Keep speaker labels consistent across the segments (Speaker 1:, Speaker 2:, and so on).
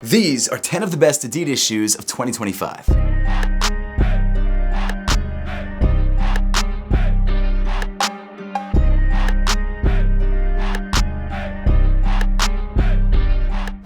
Speaker 1: These are 10 of the best Adidas shoes of 2025.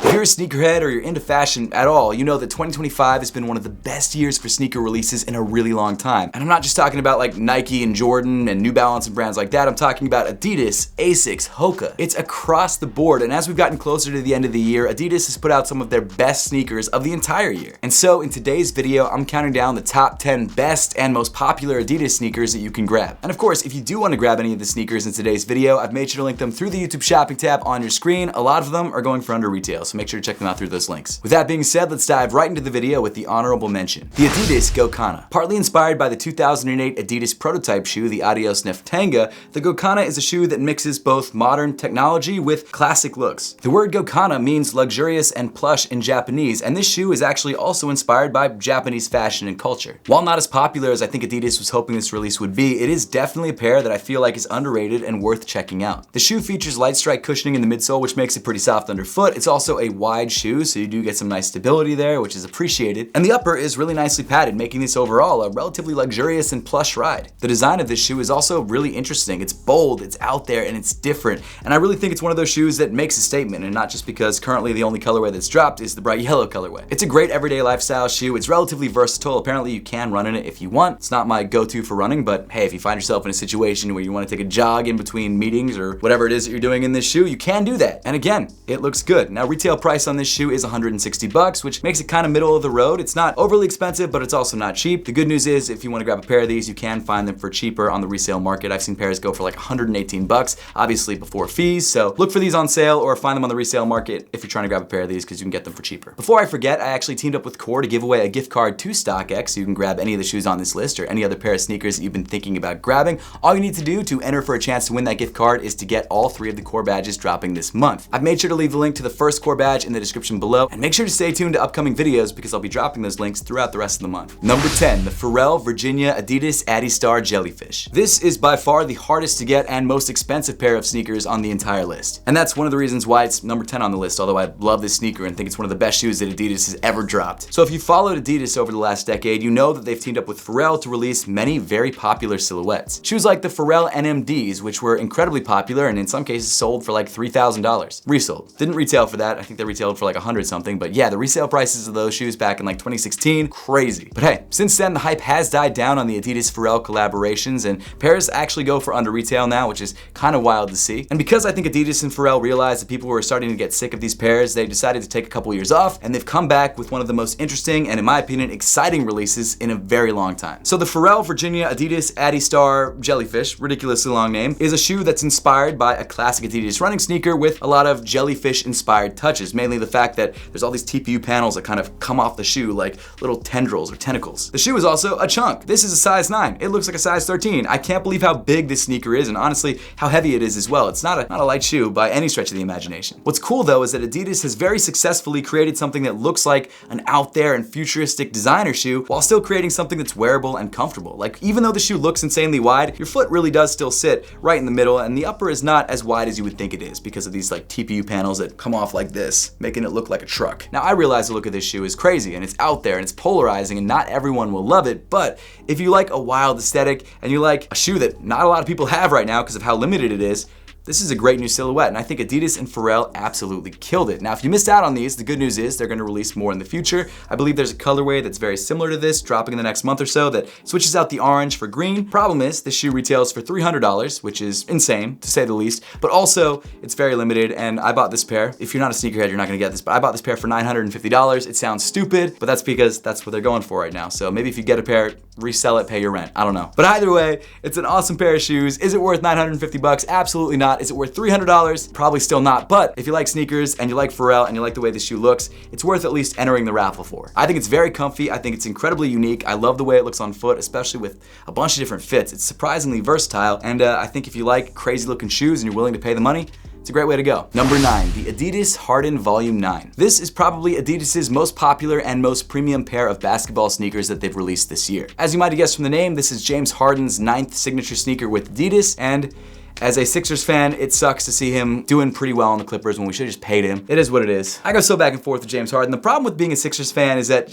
Speaker 1: If you're a sneakerhead or you're into fashion at all, you know that 2025 has been one of the best years for sneaker releases in a really long time. And I'm not just talking about like Nike and Jordan and New Balance and brands like that. I'm talking about Adidas, Asics, Hoka. It's across the board. And as we've gotten closer to the end of the year, Adidas has put out some of their best sneakers of the entire year. And so in today's video, I'm counting down the top 10 best and most popular Adidas sneakers that you can grab. And of course, if you do want to grab any of the sneakers in today's video, I've made sure to link them through the YouTube shopping tab on your screen. A lot of them are going for under retail, so make sure to check them out through those links. With that being said, let's dive right into the video with the honorable mention. The Adidas Gokana. Partly inspired by the 2008 Adidas prototype shoe, the Adios Neftanga, the Gokana is a shoe that mixes both modern technology with classic looks. The word Gokana means luxurious and plush in Japanese, and this shoe is actually also inspired by Japanese fashion and culture. While not as popular as I think Adidas was hoping this release would be, it is definitely a pair that I feel like is underrated and worth checking out. The shoe features light strike cushioning in the midsole, which makes it pretty soft underfoot. It's also a wide shoe, so you do get some nice stability there, which is appreciated. And the upper is really nicely padded, making this overall a relatively luxurious and plush ride. The design of this shoe is also really interesting. It's bold, it's out there, and it's different. And I really think it's one of those shoes that makes a statement, and not just because currently the only colorway that's dropped is the bright yellow colorway. It's a great everyday lifestyle shoe. It's relatively versatile. Apparently you can run in it if you want. It's not my go-to for running, but hey, if you find yourself in a situation where you want to take a jog in between meetings or whatever it is that you're doing in this shoe, you can do that. And again, it looks good. Now, retail price on this shoe is $160, which makes it kind of middle of the road. It's not overly expensive, but it's also not cheap. The good news is if you want to grab a pair of these, you can find them for cheaper on the resale market. I've seen pairs go for like $118, obviously before fees. So look for these on sale or find them on the resale market if you're trying to grab a pair of these because you can get them for cheaper. Before I forget, I actually teamed up with Core to give away a gift card to StockX, so you can grab any of the shoes on this list or any other pair of sneakers that you've been thinking about grabbing. All you need to do to enter for a chance to win that gift card is to get all 3 of the Core badges dropping this month. I've made sure to leave the link to the first Core badge in the description below, and make sure to stay tuned to upcoming videos because I'll be dropping those links throughout the rest of the month. Number 10, the Pharrell Virginia Adidas Adistar Jellyfish. This is by far the hardest to get and most expensive pair of sneakers on the entire list. And that's one of the reasons why it's number 10 on the list, although I love this sneaker and think it's one of the best shoes that Adidas has ever dropped. So if you followed Adidas over the last decade, you know that they've teamed up with Pharrell to release many very popular silhouettes. Shoes like the Pharrell NMDs, which were incredibly popular and in some cases sold for like $3,000. Resold. Didn't retail for that. I think they retailed for like 100 something, but yeah, the resale prices of those shoes back in like 2016, crazy. But hey, since then the hype has died down on the Adidas Pharrell collaborations and pairs actually go for under retail now, which is kind of wild to see. And because I think Adidas and Pharrell realized that people were starting to get sick of these pairs, they decided to take a couple years off and they've come back with one of the most interesting and in my opinion exciting releases in a very long time. So the Pharrell Virginia Adidas Adistar Jellyfish, ridiculously long name, is a shoe that's inspired by a classic Adidas running sneaker with a lot of Jellyfish inspired touches, mainly the fact that there's all these TPU panels that kind of come off the shoe like little tendrils or tentacles. The shoe is also a chunk. This is a size 9. It looks like a size 13. I can't believe how big this sneaker is and honestly how heavy it is as well. It's not a light shoe by any stretch of the imagination. What's cool though is that Adidas has very successfully created something that looks like an out there and futuristic designer shoe while still creating something that's wearable and comfortable. Like even though the shoe looks insanely wide, your foot really does still sit right in the middle and the upper is not as wide as you would think it is because of these like TPU panels that come off like this, making it look like a truck. Now I realize the look of this shoe is crazy and it's out there and it's polarizing and not everyone will love it, but if you like a wild aesthetic and you like a shoe that not a lot of people have right now because of how limited it is, this is a great new silhouette, and I think Adidas and Pharrell absolutely killed it. Now, if you missed out on these, the good news is they're going to release more in the future. I believe there's a colorway that's very similar to this, dropping in the next month or so, that switches out the orange for green. Problem is, this shoe retails for $300, which is insane, to say the least, but also, it's very limited, and I bought this pair. If you're not a sneakerhead, you're not going to get this, but I bought this pair for $950. It sounds stupid, but that's because that's what they're going for right now. So maybe if you get a pair, resell it, pay your rent. I don't know. But either way, it's an awesome pair of shoes. Is it worth $950? Absolutely not. Is it worth $300? Probably still not. But if you like sneakers and you like Pharrell and you like the way this shoe looks, it's worth at least entering the raffle for. I think it's very comfy. I think it's incredibly unique. I love the way it looks on foot, especially with a bunch of different fits. It's surprisingly versatile. And I think if you like crazy looking shoes and you're willing to pay the money, it's a great way to go. Number 9, the Adidas Harden Volume 9. This is probably Adidas's most popular and most premium pair of basketball sneakers that they've released this year. As you might have guessed from the name, this is James Harden's 9th signature sneaker with Adidas, and As a Sixers fan, it sucks to see him doing pretty well on the Clippers when we should have just paid him. It is what it is. I go so back and forth with James Harden. The problem with being a Sixers fan is that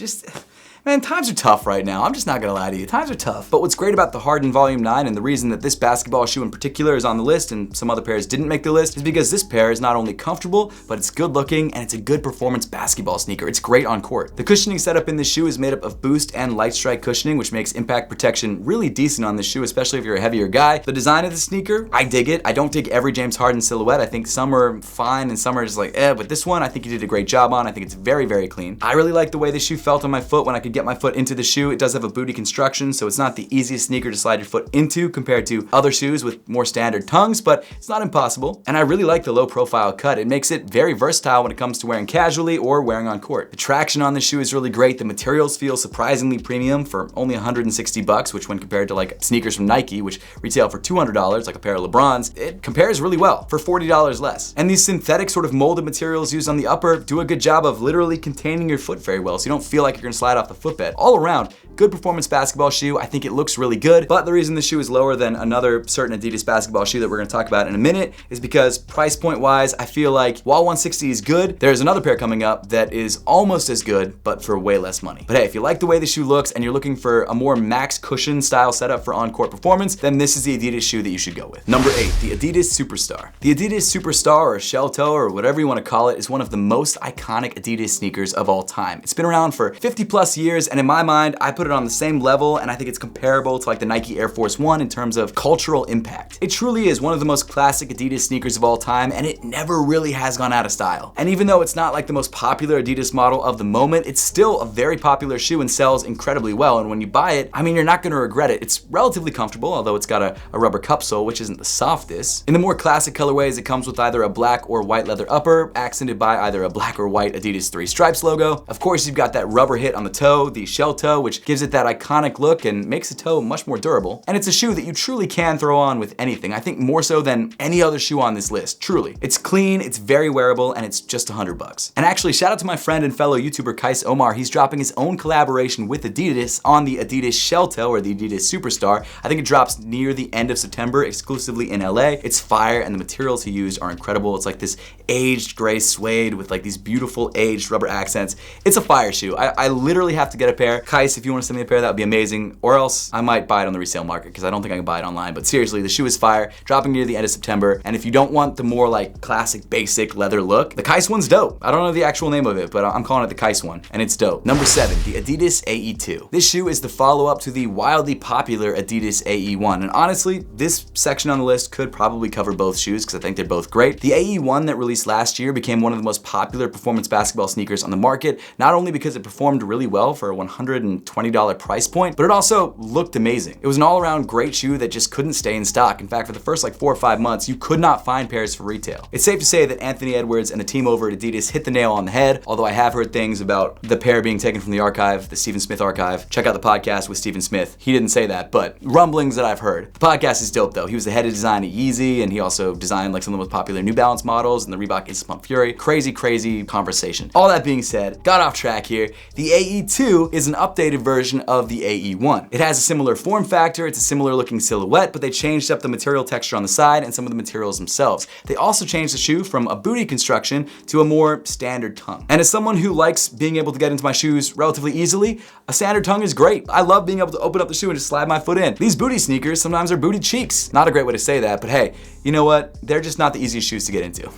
Speaker 1: man, times are tough right now. I'm just not gonna lie to you. Times are tough. But what's great about the Harden Volume 9 and the reason that this basketball shoe in particular is on the list and some other pairs didn't make the list is because this pair is not only comfortable, but it's good looking and it's a good performance basketball sneaker. It's great on court. The cushioning setup in this shoe is made up of boost and light strike cushioning, which makes impact protection really decent on this shoe, especially if you're a heavier guy. The design of the sneaker, I dig it. I don't dig every James Harden silhouette. I think some are fine and some are just like, but this one I think he did a great job on. I think it's very, very clean. I really like the way the shoe felt on my foot when I could get my foot into the shoe. It does have a booty construction, so it's not the easiest sneaker to slide your foot into compared to other shoes with more standard tongues, but it's not impossible. And I really like the low profile cut. It makes it very versatile when it comes to wearing casually or wearing on court. The traction on this shoe is really great. The materials feel surprisingly premium for only $160, which when compared to like sneakers from Nike, which retail for $200, like a pair of LeBrons, it compares really well for $40 less. And these synthetic sort of molded materials used on the upper do a good job of literally containing your foot very well, so you don't feel like you're gonna slide off the footbed. All around, good performance basketball shoe. I think it looks really good, but the reason the shoe is lower than another certain Adidas basketball shoe that we're gonna talk about in a minute is because price point wise, I feel like while 160 is good, there's another pair coming up that is almost as good, but for way less money. But hey, if you like the way the shoe looks and you're looking for a more max cushion style setup for on-court performance, then this is the Adidas shoe that you should go with. Number 8, the Adidas Superstar. The Adidas Superstar, or shell toe, or whatever you wanna call it, is one of the most iconic Adidas sneakers of all time. It's been around for 50 plus years, and in my mind, I put it on the same level, and I think it's comparable to like the Nike Air Force 1 in terms of cultural impact. It truly is one of the most classic Adidas sneakers of all time, and it never really has gone out of style. And even though it's not like the most popular Adidas model of the moment, it's still a very popular shoe and sells incredibly well, and when you buy it, I mean, you're not gonna regret it. It's relatively comfortable, although it's got a rubber cup sole, which isn't the softest. In the more classic colorways, it comes with either a black or white leather upper, accented by either a black or white Adidas 3 stripes logo. Of course, you've got that rubber hit on the toe, the shell toe, which gives it that iconic look and makes the toe much more durable. And it's a shoe that you truly can throw on with anything. I think more so than any other shoe on this list, truly. It's clean, it's very wearable, and it's just $100. And actually, shout out to my friend and fellow YouTuber Kais Omar. He's dropping his own collaboration with Adidas on the Adidas shell toe, or the Adidas Superstar. I think it drops near the end of September, exclusively in LA. It's fire, and the materials he used are incredible. It's like this aged gray suede with like these beautiful aged rubber accents. It's a fire shoe. I literally have to get a pair. Kais, if you want to send me a pair, that would be amazing. Or else I might buy it on the resale market because I don't think I can buy it online. But seriously, the shoe is fire, dropping near the end of September. And if you don't want the more like classic basic leather look, the Kais one's dope. I don't know the actual name of it, but I'm calling it the Kais one, and it's dope. Number 7, the Adidas AE2. This shoe is the follow-up to the wildly popular Adidas AE1. And honestly, this section on the list could probably cover both shoes because I think they're both great. The AE1 that released last year became one of the most popular performance basketball sneakers on the market, not only because it performed really well for a $120 price point, but it also looked amazing. It was an all-around great shoe that just couldn't stay in stock. In fact, for the first like 4 or 5 months, you could not find pairs for retail. It's safe to say that Anthony Edwards and the team over at Adidas hit the nail on the head, although I have heard things about the pair being taken from the archive, the Stephen Smith archive. Check out the podcast with Stephen Smith. He didn't say that, but rumblings that I've heard. The podcast is dope though. He was the head of design at Yeezy, and he also designed like some of the most popular New Balance models and the Reebok Instant Pump Fury. Crazy, crazy conversation. All that being said, got off track here. The AE2 is an updated version of the AE1. It has a similar form factor, it's a similar looking silhouette, but they changed up the material texture on the side and some of the materials themselves. They also changed the shoe from a booty construction to a more standard tongue. And as someone who likes being able to get into my shoes relatively easily, a standard tongue is great. I love being able to open up the shoe and just slide my foot in. These booty sneakers sometimes are booty cheeks. Not a great way to say that, but hey, you know what? They're just not the easiest shoes to get into.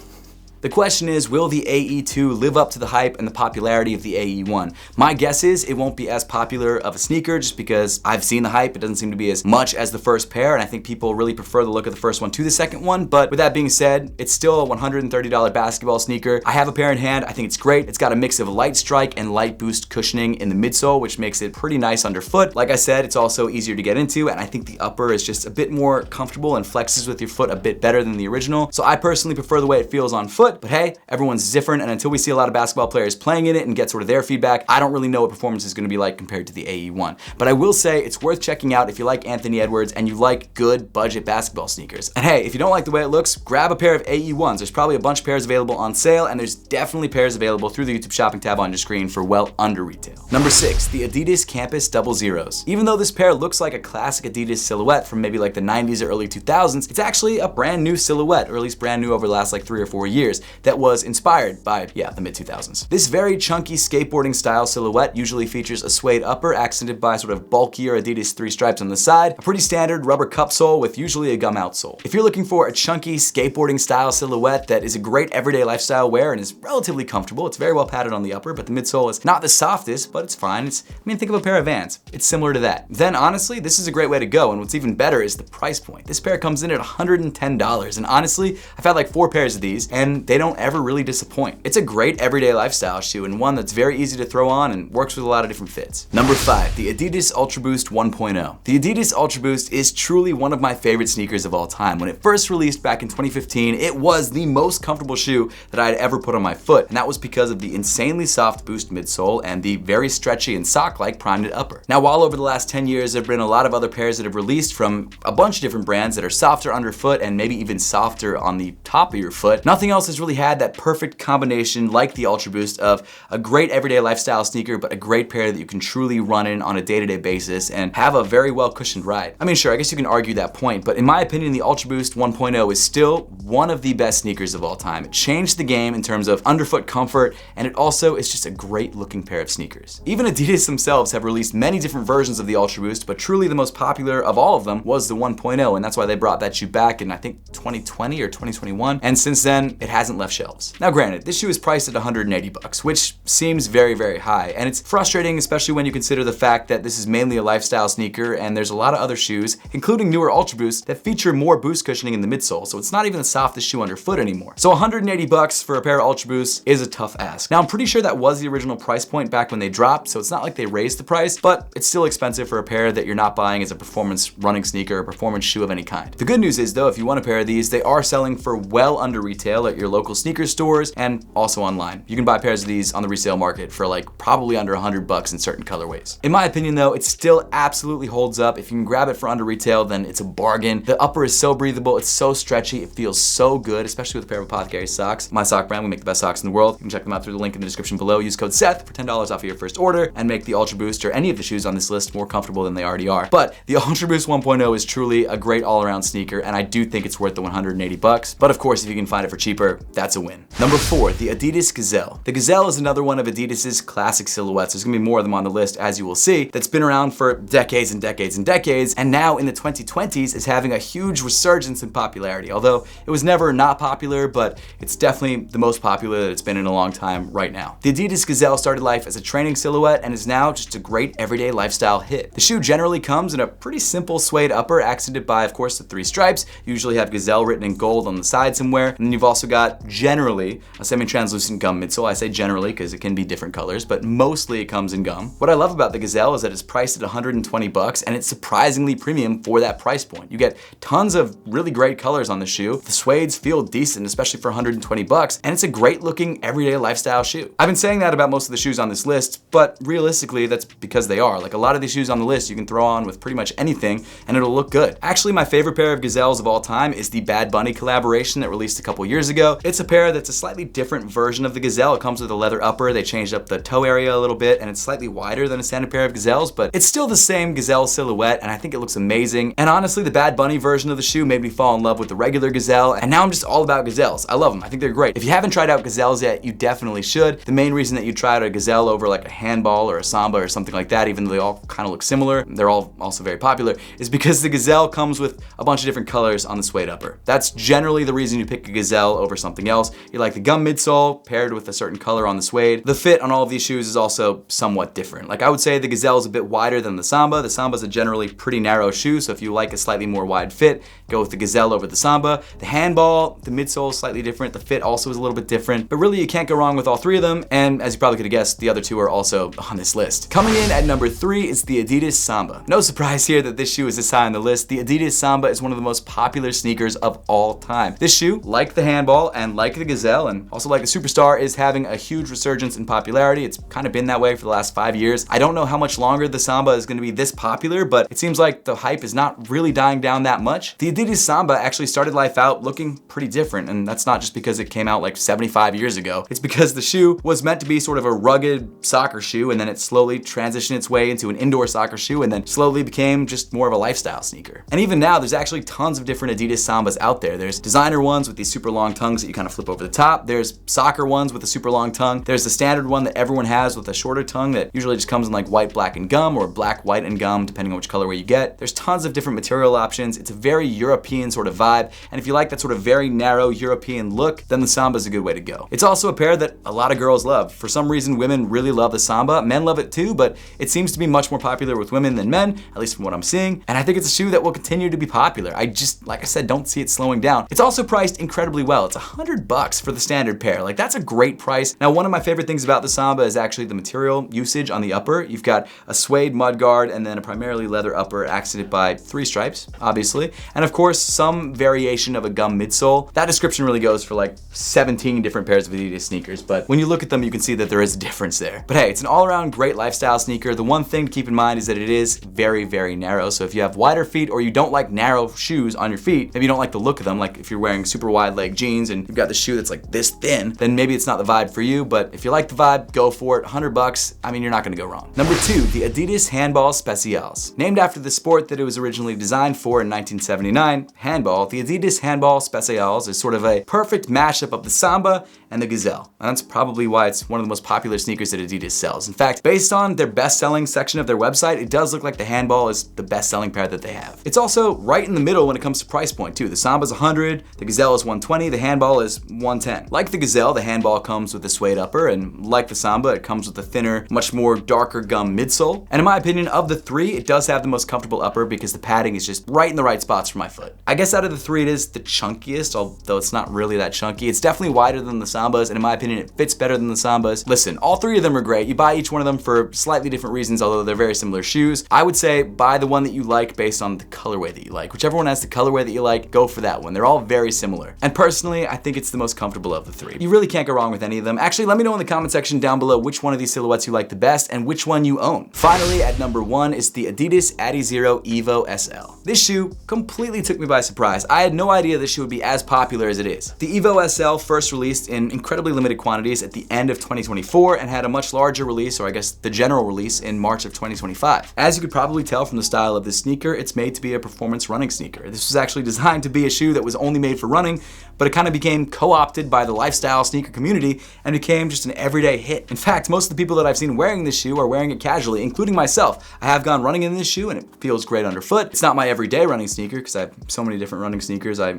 Speaker 1: The question is, will the AE2 live up to the hype and the popularity of the AE1? My guess is it won't be as popular of a sneaker just because I've seen the hype. It doesn't seem to be as much as the first pair, and I think people really prefer the look of the first one to the second one. But with that being said, it's still a $130 basketball sneaker. I have a pair in hand. I think it's great. It's got a mix of light strike and light boost cushioning in the midsole, which makes it pretty nice underfoot. Like I said, it's also easier to get into, and I think the upper is just a bit more comfortable and flexes with your foot a bit better than the original. So I personally prefer the way it feels on foot. foot, but hey, everyone's different, and until we see a lot of basketball players playing in it and get sort of their feedback, I don't really know what performance is gonna be like compared to the AE1. But I will say it's worth checking out if you like Anthony Edwards and you like good budget basketball sneakers. And hey, if you don't like the way it looks, grab a pair of AE1s. There's probably a bunch of pairs available on sale, and there's definitely pairs available through the YouTube shopping tab on your screen for well under retail. Number 6, the Adidas Campus Double Zeros. Even though this pair looks like a classic Adidas silhouette from maybe like the 90s or early 2000s, it's actually a brand new silhouette, or at least brand new over the last like 3 or 4 years, that was inspired by, the mid 2000s. This very chunky skateboarding style silhouette usually features a suede upper accented by sort of bulkier Adidas 3 stripes on the side, a pretty standard rubber cup sole with usually a gum outsole. If you're looking for a chunky skateboarding style silhouette that is a great everyday lifestyle wear and is relatively comfortable, it's very well padded on the upper, but the midsole is not the softest, but it's fine. Think of a pair of Vans. It's similar to that. Then honestly, this is a great way to go, and what's even better is the price point. This pair comes in at $110, and honestly, I've had like 4 pairs of these, and they don't ever really disappoint. It's a great everyday lifestyle shoe, and one that's very easy to throw on and works with a lot of different fits. Number 5, the Adidas Ultra Boost 1.0. The Adidas Ultra Boost is truly one of my favorite sneakers of all time. When it first released back in 2015, it was the most comfortable shoe that I had ever put on my foot, and that was because of the insanely soft Boost midsole and the very stretchy and sock-like primed upper. Now, while over the last 10 years there have been a lot of other pairs that have released from a bunch of different brands that are softer underfoot and maybe even softer on the top of your foot, nothing else has really had that perfect combination like the Ultra Boost of a great everyday lifestyle sneaker, but a great pair that you can truly run in on a day-to-day basis and have a very well cushioned ride. I mean, sure, I guess you can argue that point, but in my opinion, the Ultra Boost 1.0 is still one of the best sneakers of all time. It changed the game in terms of underfoot comfort, and it also is just a great looking pair of sneakers. Even Adidas themselves have released many different versions of the Ultra Boost, but truly the most popular of all of them was the 1.0, and that's why they brought that shoe back in I think 2020 or 2021, and since then it hasn't left shelves. Now granted, this shoe is priced at $180, which seems very, very high, and it's frustrating, especially when you consider the fact that this is mainly a lifestyle sneaker and there's a lot of other shoes, including newer Ultra Boosts, that feature more boost cushioning in the midsole, so it's not even the softest shoe underfoot anymore. So $180 for a pair of Ultra Boosts is a tough ask. Now I'm pretty sure that was the original price point back when they dropped, so it's not like they raised the price, but it's still expensive for a pair that you're not buying as a performance running sneaker or performance shoe of any kind. The good news is though, if you want a pair of these, they are selling for well under retail at your local sneaker stores and also online. You can buy pairs of these on the resale market for like probably under $100 in certain colorways. In my opinion though, it still absolutely holds up. If you can grab it for under retail, then it's a bargain. The upper is so breathable, it's so stretchy, it feels so good, especially with a pair of Apothecary socks. My sock brand, we make the best socks in the world. You can check them out through the link in the description below. Use code Seth for $10 off of your first order and make the Ultra Boost or any of the shoes on this list more comfortable than they already are. But the Ultra Boost 1.0 is truly a great all-around sneaker, and I do think it's worth the $180. But of course, if you can find it for cheaper, that's a win. Number 4, the Adidas Gazelle. The Gazelle is another one of Adidas's classic silhouettes. There's gonna be more of them on the list, as you will see, that's been around for decades and decades and decades, and now in the 2020s is having a huge resurgence in popularity. Although it was never not popular, but it's definitely the most popular that it's been in a long time right now. The Adidas Gazelle started life as a training silhouette and is now just a great everyday lifestyle hit. The shoe generally comes in a pretty simple suede upper accented by, of course, the 3 stripes. You usually have Gazelle written in gold on the side somewhere, and then you've also got generally a semi-translucent gum midsole. I say generally because it can be different colors, but mostly it comes in gum. What I love about the Gazelle is that it's priced at $120 and it's surprisingly premium for that price point. You get tons of really great colors on the shoe. The suedes feel decent, especially for $120, and it's a great looking everyday lifestyle shoe. I've been saying that about most of the shoes on this list, but realistically that's because they are. Like a lot of these shoes on the list you can throw on with pretty much anything and it'll look good. Actually, my favorite pair of Gazelles of all time is the Bad Bunny collaboration that released a couple years ago. It's a pair that's a slightly different version of the Gazelle. It comes with a leather upper. They changed up the toe area a little bit and it's slightly wider than a standard pair of Gazelles, but it's still the same Gazelle silhouette and I think it looks amazing. And honestly, the Bad Bunny version of the shoe made me fall in love with the regular Gazelle, and now I'm just all about Gazelles. I love them. I think they're great. If you haven't tried out Gazelles yet, you definitely should. The main reason that you try out a Gazelle over like a Handball or a Samba or something like that, even though they all kind of look similar, they're all also very popular, is because the Gazelle comes with a bunch of different colors on the suede upper. That's generally the reason you pick a Gazelle over something else. You like the gum midsole paired with a certain color on the suede. The fit on all of these shoes is also somewhat different. Like I would say the Gazelle is a bit wider than the Samba. The Samba is a generally pretty narrow shoe, so if you like a slightly more wide fit, go with the Gazelle over the Samba. The Handball, the midsole is slightly different. The fit also is a little bit different, but really you can't go wrong with all 3 of them. And as you probably could have guessed, the other 2 are also on this list. Coming in at number 3 is the Adidas Samba. No surprise here that this shoe is this high on the list. The Adidas Samba is one of the most popular sneakers of all time. This shoe, like the Handball and like the Gazelle and also like the Superstar, is having a huge resurgence in popularity. It's kind of been that way for the last 5 years. I don't know how much longer the Samba is going to be this popular, but it seems like the hype is not really dying down that much. The Adidas Samba actually started life out looking pretty different, and that's not just because it came out like 75 years ago. It's because the shoe was meant to be sort of a rugged soccer shoe, and then it slowly transitioned its way into an indoor soccer shoe, and then slowly became just more of a lifestyle sneaker. And even now, there's actually tons of different Adidas Sambas out there. There's designer ones with these super long tongues that you kind of flip over the top. There's soccer ones with a super long tongue. There's the standard one that everyone has with a shorter tongue that usually just comes in like white, black, and gum, or black, white, and gum, depending on which colorway you get. There's tons of different material options. It's a very European sort of vibe, and if you like that sort of very narrow European look, then the Samba is a good way to go. It's also a pair that a lot of girls love. For some reason, women really love the Samba. Men love it too, but it seems to be much more popular with women than men, at least from what I'm seeing, and I think it's a shoe that will continue to be popular. I just, like I said, don't see it slowing down. It's also priced incredibly well. It's $100 for the standard pair. Like, that's a great price. Now, one of my favorite things about the Samba is actually the material usage on the upper. You've got a suede mudguard and then a primarily leather upper accented by 3 stripes, obviously, and of course, some variation of a gum midsole. That description really goes for like 17 different pairs of Adidas sneakers, but when you look at them, you can see that there is a difference there. But hey, it's an all-around great lifestyle sneaker. The one thing to keep in mind is that it is very, very narrow. So if you have wider feet or you don't like narrow shoes on your feet, maybe you don't like the look of them, like if you're wearing super wide leg jeans and you've got the shoe that's like this thin, then maybe it's not the vibe for you. But if you like the vibe, go for it. $100, I mean, you're not gonna go wrong. Number 2, the Adidas Handball Spezials. Named after the sport that it was originally designed for in 1979, handball, the Adidas Handball Spezials is sort of a perfect mashup of the Samba and the Gazelle. And that's probably why it's one of the most popular sneakers that Adidas sells. In fact, based on their best-selling section of their website, it does look like the handball is the best-selling pair that they have. It's also right in the middle when it comes to price point too. The Samba's 100, the Gazelle is 120, the handball is 110. Like the Gazelle, the handball comes with a suede upper, and like the Samba, it comes with a thinner, much more darker gum midsole. And in my opinion, of the 3, it does have the most comfortable upper because the padding is just right in the right spots for my foot. I guess out of the 3, it is the chunkiest, although it's not really that chunky. It's definitely wider than the Sambas, and in my opinion, it fits better than the Sambas. Listen, all 3 of them are great. You buy each one of them for slightly different reasons, although they're very similar shoes. I would say buy the one that you like based on the colorway that you like. Whichever one has the colorway that you like, go for that one. They're all very similar. And personally, I think it's the most comfortable of the 3. You really can't go wrong with any of them. Actually, let me know in the comment section down below which one of these silhouettes you like the best and which one you own. Finally, at number 1 is the Adidas Adidas Evo SL. This shoe completely took me by surprise. I had no idea this shoe would be as popular as it is. The Evo SL first released in incredibly limited quantities at the end of 2024 and had a much larger release, or I guess the general release, in March of 2025. As you could probably tell from the style of this sneaker, it's made to be a performance running sneaker. This was actually designed to be a shoe that was only made for running, but it kind of became co-opted by the lifestyle sneaker community and became just an everyday hit. In fact, most of the people that I've seen wearing this shoe are wearing it casually, including myself. I have gone running in this shoe and it feels great underfoot. It's not my everyday running sneaker because I have so many different running sneakers. I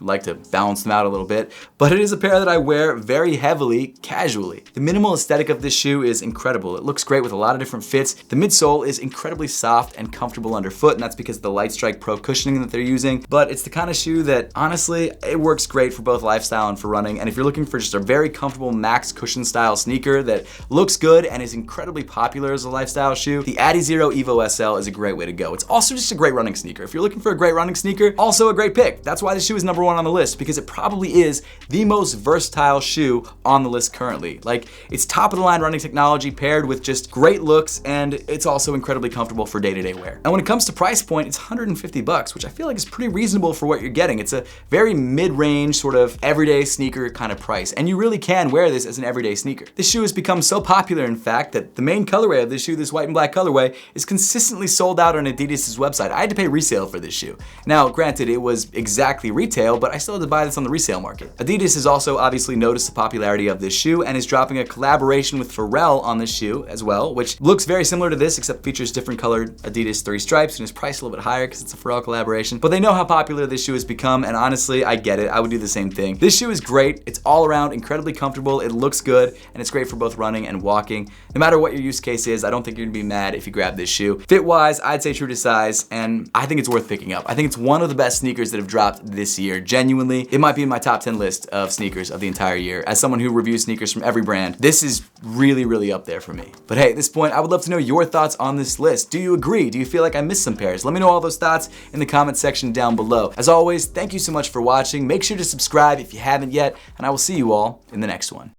Speaker 1: like to balance them out a little bit, but it is a pair that I wear very heavily casually. The minimal aesthetic of this shoe is incredible. It looks great with a lot of different fits. The midsole is incredibly soft and comfortable underfoot, and that's because of the Light Strike Pro cushioning that they're using, but it's the kind of shoe that honestly, it works great for both lifestyle and for running. And if you're looking for just a very comfortable max cushion style sneaker that looks good and is incredibly popular as a lifestyle shoe, the Adidas Evo SL is a great way to go. It's also just a great running sneaker. If you're looking for a great running sneaker, also a great pick. That's why this shoe is number 1 on the list, because it probably is the most versatile shoe on the list currently. Like, it's top of the line running technology paired with just great looks, and it's also incredibly comfortable for day-to-day wear. And when it comes to price point, it's $150, which I feel like is pretty reasonable for what you're getting. It's a very mid-range sort of everyday sneaker kind of price, and you really can wear this as an everyday sneaker. This shoe has become so popular, in fact, that the main colorway of this shoe, this white and black colorway, is consistently sold out on Adidas's website. I had to pay resale for this shoe. Now, granted, it was exactly retail, but I still had to buy this on the resale market. Adidas has also obviously noticed the popularity of this shoe and is dropping a collaboration with Pharrell on this shoe as well, which looks very similar to this, except features different colored Adidas 3 stripes and is priced a little bit higher because it's a Pharrell collaboration. But they know how popular this shoe has become, and honestly, I get it. I would do the same thing. This shoe is great. It's all around incredibly comfortable. It looks good, and it's great for both running and walking. No matter what your use case is, I don't think you're gonna be mad if you grab this shoe. Fit-wise, I'd say true to size, and I think it's worth picking up. I think it's one of the best sneakers that have dropped this year. Genuinely, it might be in my top 10 list of sneakers of the entire year. As someone who reviews sneakers from every brand, this is really, really up there for me. But hey, at this point, I would love to know your thoughts on this list. Do you agree? Do you feel like I missed some pairs? Let me know all those thoughts in the comment section down below. As always, thank you so much for watching. Make sure to sure to subscribe if you haven't yet, and I will see you all in the next one.